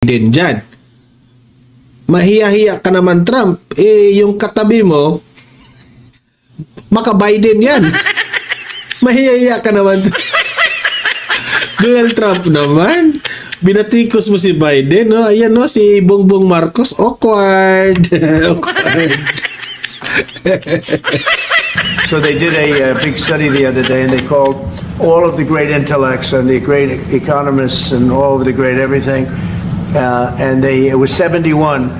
Biden dyan. Mahiya-hiya ka naman, Trump. Yung katabi mo, maka-Biden yan. Mahiya-hiya ka naman. Donald Trump naman. Binatikos mo si Biden, no? Ayan, no? Si Bongbong Marcos, awkward. Awkward. So they did a big study the other day, and they called all of the great intellects and the great economists and all of the great everything, and it was 71,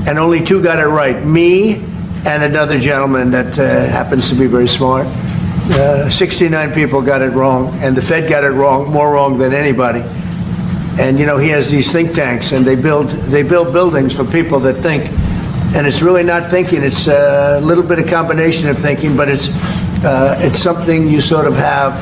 and only 2 got it right. Me and another gentleman that happens to be very smart. 69 people got it wrong, and the Fed got it wrong, more wrong than anybody. And you know, he has these think tanks, and they build buildings for people that think. And it's really not thinking. It's a little bit of combination of thinking, but it's something you sort of have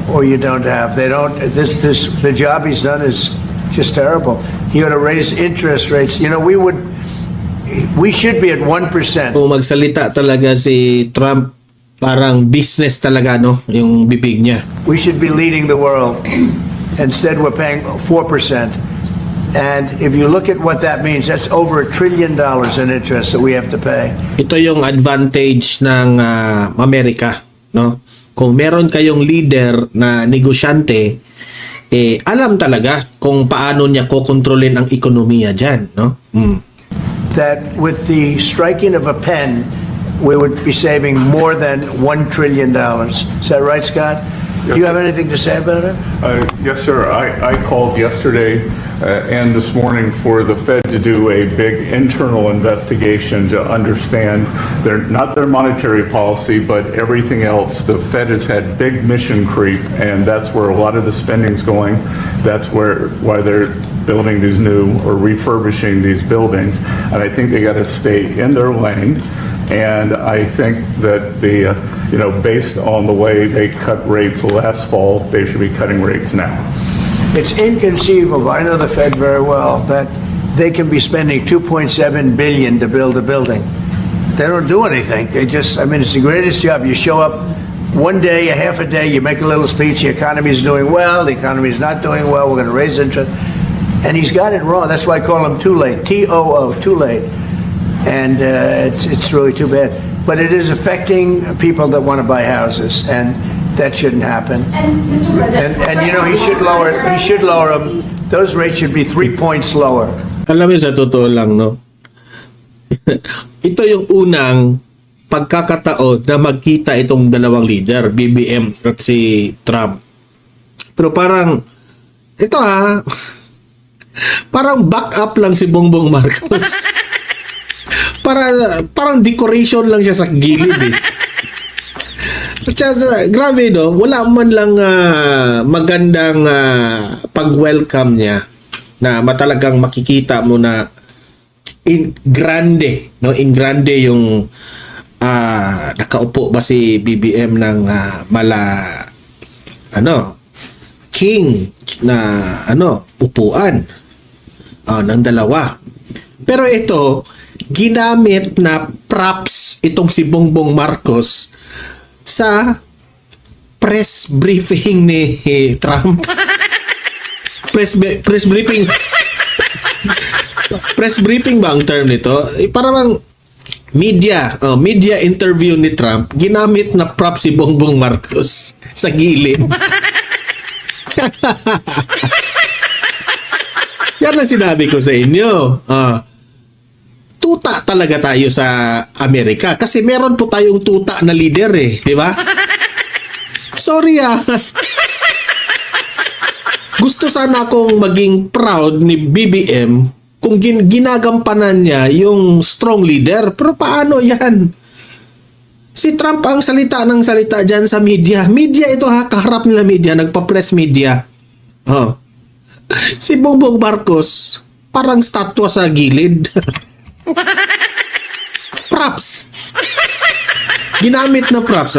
or you don't have. They don't. The job he's done is just terrible. He ought to raise interest rates. You know, we should be at 1%. Kung magsalita talaga si Trump, parang business talaga, no? Yung bibig niya. We should be leading the world. Instead, we're paying 4%. And if you look at what that means, that's over $1 trillion in interest that we have to pay. Ito yung advantage ng Amerika, no? Kung meron kayong leader na negosyante, alam talaga kung paano niya kokontrolin ang ekonomiya dyan, no? That with the striking of a pen, we would be saving more than $1 trillion. Is that right, Scott? Yes, do you have anything to say about it? Yes, sir. I called yesterday and this morning for the Fed to do a big internal investigation to understand not their monetary policy, but everything else. The Fed has had big mission creep, and that's where a lot of the spending's going. That's why they're building these new or refurbishing these buildings. And I think they got to stay in their lane. And I think that based on the way they cut rates last fall, they should be cutting rates now. It's inconceivable. I know the Fed very well, that they can be spending $2.7 billion to build a building. They don't do anything. It's the greatest job. You show up one day, a half a day, you make a little speech, the economy is doing well, the economy is not doing well, we're going to raise interest. And he's got it wrong. That's why I call him too late, T-O-O, too late. And it's really too bad. But it is affecting people that want to buy houses, and that shouldn't happen. And Mr. President, and you know, he should lower them. Those rates should be 3 points lower. Alam mo, sa totoo lang, no? Ito yung unang pagkakataon na magkita itong dalawang leader, BBM at si Trump. Pero parang, ito parang back up lang si Bongbong Marcos. Parang decoration lang siya sa gilid eh. Grabe, no? Wala man lang magandang pag-welcome niya na matalagang makikita mo na in grande, no? In grande yung nakaupo ba si BBM ng king na upuan ng dalawa. Pero ito, ginamit na props itong si Bongbong Marcos sa press briefing ni Trump. press briefing. Press briefing ba ang term nito? Parang media interview ni Trump, ginamit na prop si Bongbong Marcos sa gilid. Yan ang sinabi ko sa inyo. Tuta talaga tayo sa Amerika kasi meron po tayong tuta na leader eh, di ba? Sorry Gusto sana akong maging proud ni BBM kung ginagampanan niya yung strong leader, pero paano yan? Si Trump ang salita ng salita dyan sa media. Media ito kaharap nila media, nagpa-press media. Si Bongbong Marcos parang statwa sa gilid. Props. Ginamit na props.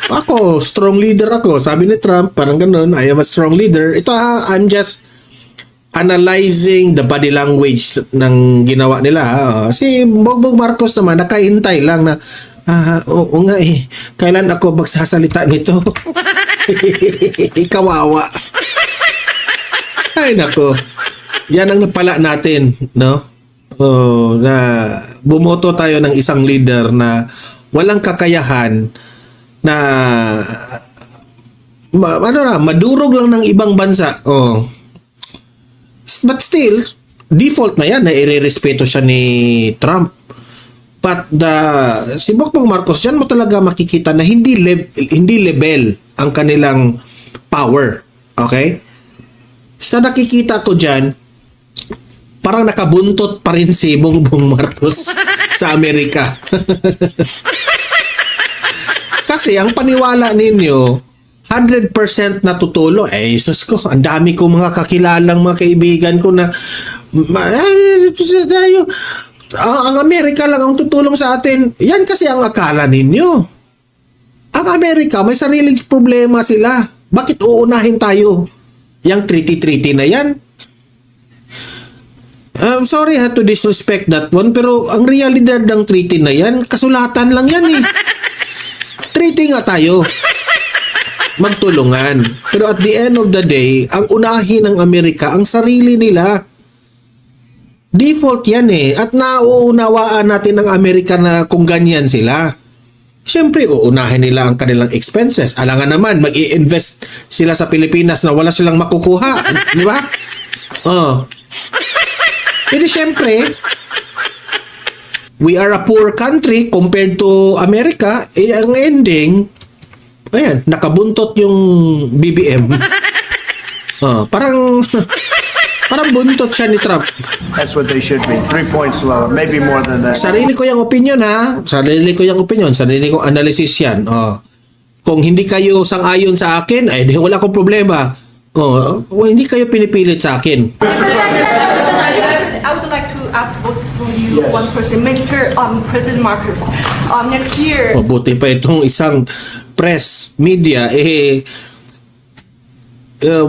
Ako, strong leader ako. Sabi ni Trump, parang ganun, I am a strong leader. Ito I'm just analyzing the body language ng ginawa nila. Si Bongbong Marcos naman, nakaintay lang na, oo nga kailan ako magsasalita nito? Kawawa. Ay nako. yan ang napala natin, no? Na bumoto tayo ng isang leader na walang kakayahan na madurog lang ng ibang bansa. But still, default na yan na irerespeto siya ni Trump. But si Bongbong Marcos, dyan mo talaga makikita na hindi level ang kanilang power. Okay? Sa nakikita ko dyan, parang nakabuntot pa rin si Bongbong Marcos sa Amerika. Kasi ang paniwala ninyo, 100% natutulo. Jesus ko, ang dami ko mga kakilalang mga kaibigan ko na ang Amerika lang ang tutulong sa atin. Yan kasi ang akala ninyo. Ang Amerika, may sariling problema sila. Bakit uunahin tayo? Yang treaty na yan. I'm sorry to disrespect that one, pero ang realidad ng treaty na yan, kasulatan lang yan eh. Treaty nga tayo. Magtulungan. Pero at the end of the day, ang unahin ng Amerika, ang sarili nila. Default yan eh. At nauunawaan natin ng Amerika na kung ganyan sila. Siyempre, uunahin nila ang kanilang expenses. Alangan naman, mag-i-invest sila sa Pilipinas na wala silang makukuha. Di ba? Jadi siyempre, we are a poor country compared to America. Ang ending, ayan, nakabuntot yung BBM. Parang buntot siya ni Trump. That's what they should be. 3 points lower, maybe more than that. Sarili ko yung opinion ha. Sarili ko yung analysis yan. Kung hindi kayo sang-ayon sa akin, ay wala akong problema. Hindi kayo pinipilit sa akin. I would like to ask both from you, one person, Mr. President Marcos. Next year. Buti pa itong isang press media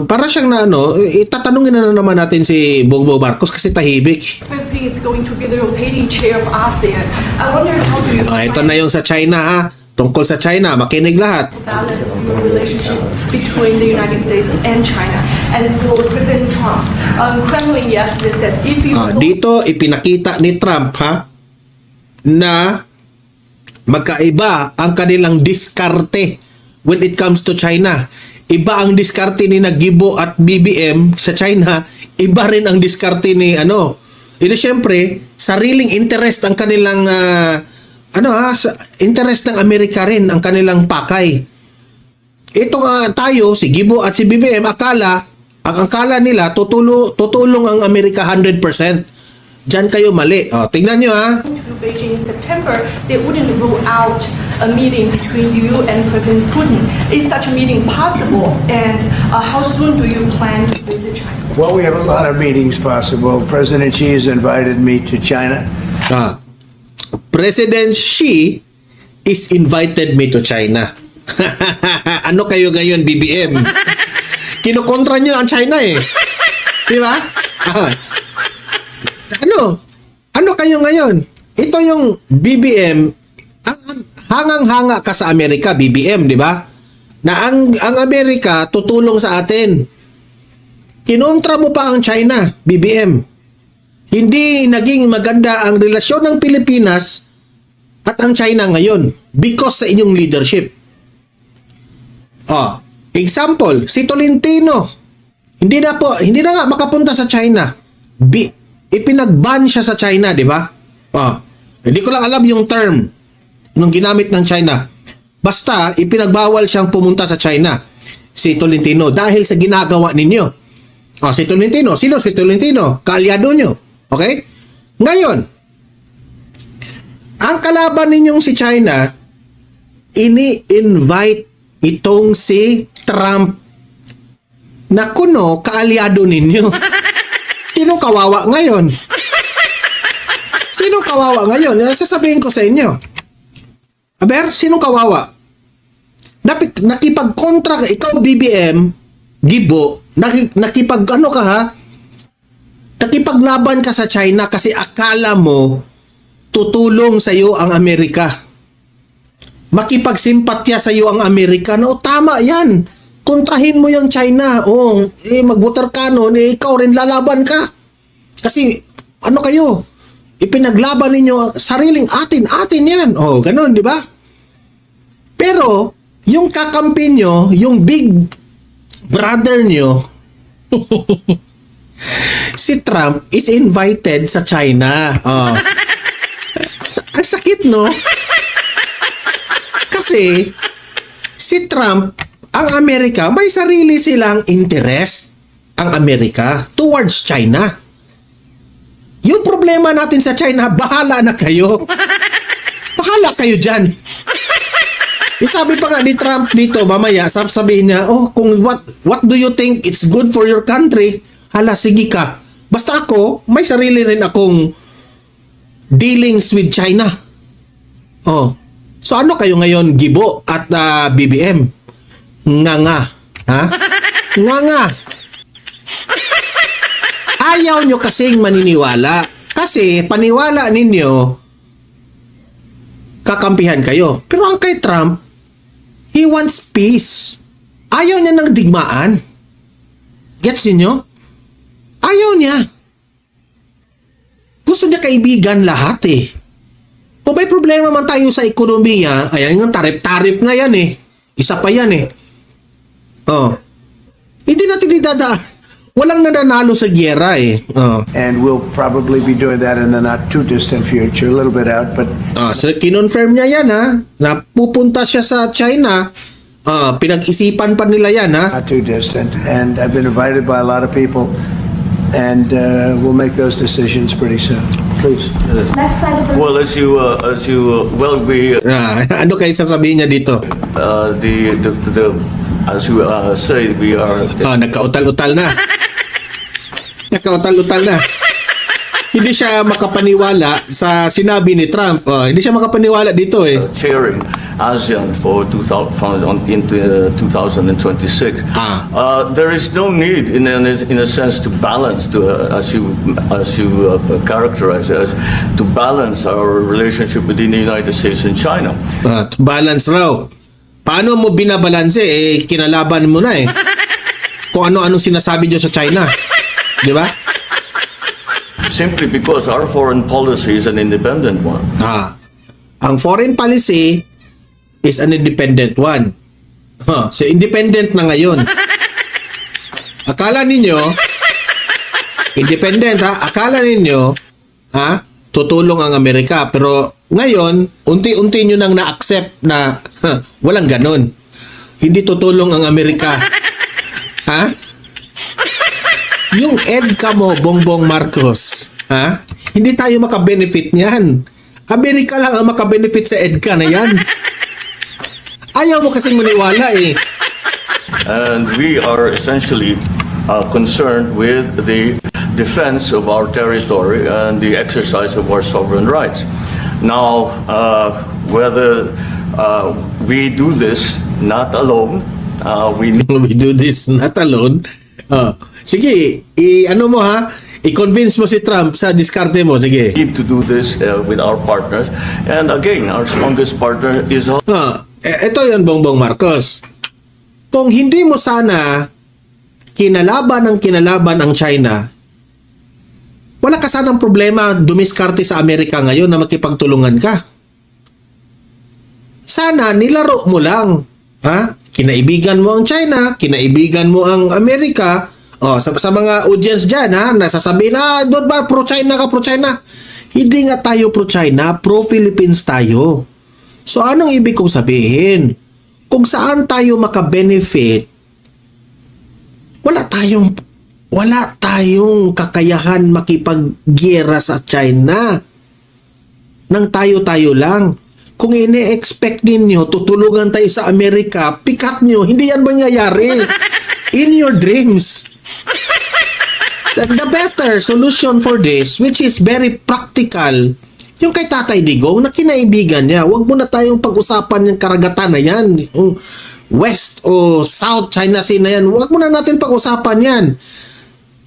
para siyang na itatanungin na naman natin si Bongbong Marcos kasi tahimik. Philippines is going to be the rotating chair of ASEAN. I wonder how do you ito na yung sa China ha. Tungkol sa China, makinig lahat. balance your relationship between the United States and China. And for President Trump, Kremlin yesterday said if you dito ipinakita ni Trump ha na magkaiba ang kanilang diskarte when it comes to China. Iba ang diskarte ni Gibo at BBM sa China, iba rin ang diskarte ni Ito syempre, sariling interest ang kanilang interest ng Amerika rin ang kanilang pakay. Ito tayo, si Gibo at si BBM, ang akala nila tutulong ang Amerika 100%. Diyan kayo mali. Tingnan nyo ha. to Beijing in September, they wouldn't rule out a meeting between you and President Putin. Is such a meeting possible? And how soon do you plan to visit China? Well, we have a lot of meetings possible. President Xi has invited me to China. President Xi is invited me to China. Ano kayo ngayon, BBM? Kinukontra nyo ang China eh. Di ba? Ano kayo ngayon? Ito yung BBM, hangang-hanga ka sa Amerika, BBM, di ba? Na ang Amerika tutulong sa atin. Kinontra mo pa ang China, BBM. Hindi naging maganda ang relasyon ng Pilipinas at ang China ngayon because sa inyong leadership. Example, si Tolentino. Hindi na nga makapunta sa China. Ipinag-ban siya sa China, di ba? Hindi ko lang alam yung term nung ginamit ng China. Basta, ipinagbawal siyang pumunta sa China. Si Tolentino, dahil sa ginagawa ninyo. Si Tolentino, sino si Tolentino? Kaalyado nyo. Okay? Ngayon, ang kalaban ninyong si China, ini-invite itong si Trump na kuno kaalyado ninyo. Sino kawawa ngayon? Sino kawawa ngayon? Sasabihin ko sa inyo. Aber, sino kawawa? Nakipag-kontra ka, ikaw BBM, Gibo, nakipaglaban ka sa China kasi akala mo tutulong sa iyo ang Amerika. Makipagsimpatya sa iyo ang Amerika. Tama yan. Kontrahin mo yung China. Magbutar ka ikaw rin lalaban ka. Kasi, ano kayo? Ipinaglaban ninyo, sariling atin yan. Oh, ganun, di ba? Pero, yung kakampi nyo, yung big brother nyo, si Trump is invited sa China. Oh. Ang sakit, no? Kasi, si Trump, ang Amerika, may sarili silang interest ang Amerika towards China. Yung problema natin sa China, bahala na kayo. Bahala kayo dyan. Sabi pa nga ni Trump dito, mamaya, sabihin niya, oh, kung what do you think it's good for your country? Hala, sige ka. Basta ako, may sarili rin akong dealings with China. Oh. So ano kayo ngayon, Gibo at BBM? Nga. Ha? Nga. Ayaw nyo kasing maniniwala. Kasi paniwala ninyo, kakampihan kayo. Pero ang kay Trump, he wants peace. Ayaw niya ng digmaan. Gets niyo? Ayaw niya. Gusto niya kaibigan lahat eh. Kung may problema man tayo sa ekonomiya, ayan yung tarif na yan eh. Isa pa yan eh. Oh. Hindi natin idadaan. Walang nananalo sa giyera eh. Oh. And we'll probably be doing that in the not too distant future, a little bit out, but So kinonfirm niya yan ha, na pupunta siya sa China. Pinag-isipan pa nila yan ha. not too distant. And I've been invited by a lot of people, and we'll make those decisions pretty soon. Please. Well, Ano kayo sasabihin niya dito? as you say, we are Nagkautal-utal na. Nagkautal-utal na. Hindi siya makapaniwala sa sinabi ni Trump. Hindi siya makapaniwala dito eh. chairing ASEAN for 2026. There is no need, in a sense, to balance, as you characterize it, to balance our relationship between the United States and China. Balance raw. Paano mo binabalanse? Kinalaban mo na eh. Kung ano-anong sinasabi niyo sa China. Di ba? Simply because our foreign policy is an independent one. Ang foreign policy is an independent one. So independent na ngayon. Akala ninyo independent ha? Akala ninyo tutulong ang Amerika, pero ngayon unti-unti nyo nang na-accept na walang ganon. Hindi tutulong ang Amerika. Yung EDCA mo, Bongbong Marcos, hindi tayo makabenefit niyan. Amerika lang ang makabenefit sa EDCA na yan. Ayaw mo kasing maniwala eh. And we are essentially concerned with the defense of our territory and the exercise of our sovereign rights. Now, whether we do this not alone, we do this not alone. Sige, ano mo i-convince mo si Trump sa diskarte mo, sige. need to do this with our partners. And again, our strongest partner is Ito yun, Bongbong Marcos. Kung hindi mo sana kinalaban ang China, wala ka sanang problema dumiskarte sa Amerika ngayon na makipagtulungan ka. Sana nilaro mo lang. Kinaibigan mo ang China, kinaibigan mo ang Amerika. Sa mga audience dyan, nasasabihin, doon ba pro-China ka, pro-China? Hindi nga tayo pro-China, pro-Philippines tayo. So, anong ibig kong sabihin? Kung saan tayo makabenefit, wala tayong kakayahan makipaggera sa China. Nang tayo-tayo lang. Kung ine-expect ninyo, tutulungan tayo sa Amerika, pikat nyo, hindi yan mangyayari. In your dreams. The better solution for this, which is very practical, yung kay Tatay Digong na kinaibigan niya, wag mo na tayong pag-usapan yung karagatan na yan, yung West o South China Sea na yan, wag mo na natin pag-usapan yan.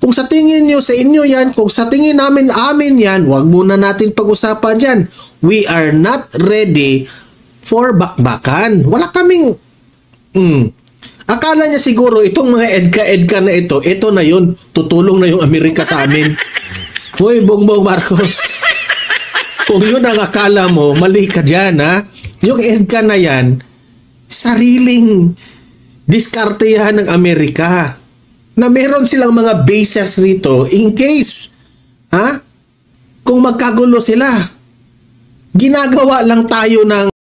Kung sa tingin nyo, sa inyo yan, kung sa tingin namin, amin yan, wag mo na natin pag-usapan yan. We are not ready for bakbakan. Wala kaming akala niya siguro itong mga EDCA na ito na yun, tutulong na yung Amerika sa amin. Hoy, Bongbong Marcos. Kung yun ang akala mo, mali ka dyan, ha? Yung EDCA na yan, sariling diskarte yan ng Amerika. Na meron silang mga bases rito in case, ha? Kung magkagulo sila. Ginagawa lang tayo ng